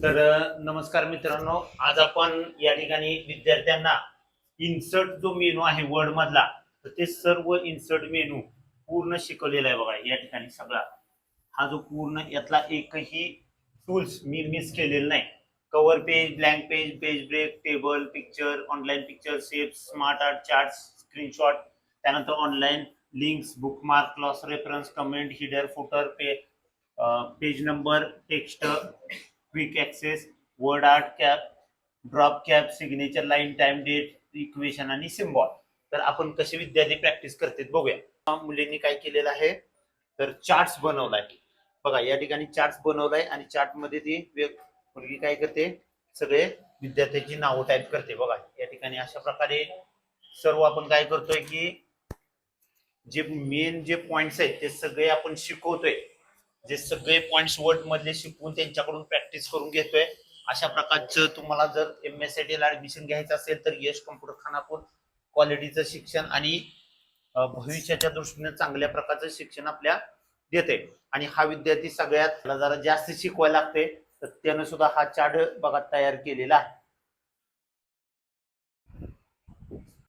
नमस्कार मित्रांनो, आज आपण या ठिकाणी विद्यार्थ्यांना इन्सर्ट जो मेनू आहे वर्ड मधला, तर ते सर्व इन्सर्ट मेनू पूर्ण शिकवलेला आहे बघा. या ठिकाणी सगळा हा जो पूर्ण यातला एकही टूल्स मी मिस केलेला नाही. Cover page, blank page, page break, table, picture, online picture, shapes, smart art, chart, screenshot, त्यानंतर online links, bookmark, cross reference, comment, header, footer, page number, text, quick access, word art, cap, drop cap, signature line, time, date, equation आणि symbol. तर आपण कसे विद्यार्थी practice करतात बघूया. मुलींनी काय केलेलं आहे, तर चार्ट्स बनवलाय बघा. या ठिकाणी चार्ट्स बनवलाय आणि चार्ट मध्ये ती मुलगी काय करते, सगळे विद्यार्थ्यांची नावं टाईप करते बघा. या ठिकाणी अशा प्रकारे सर्व आपण काय करतोय की जे मेन जे पॉइंट्स आहेत ते सगळे आपण शिकवतोय. जे सगळे पॉइंट्स वर्ड मधले शिकवून त्यांच्याकडून प्रॅक्टिस करून घेतोय. अशा प्रकारचं तुम्हाला जर MSIT ला ऍडमिशन घ्यायचं असेल तर यश कॉम्प्युटर खानापूर क्वालिटीचं शिक्षण आणि भविष्याच्या दृष्टीने चांगल्या प्रकारचं शिक्षण आपल्या देते. आणि हा विद्यार्थी सगळ्यात जरा जास्त शिकवायला लागते, तर त्यानं सुद्धा हा चार्ट बघा तयार केलेला आहे.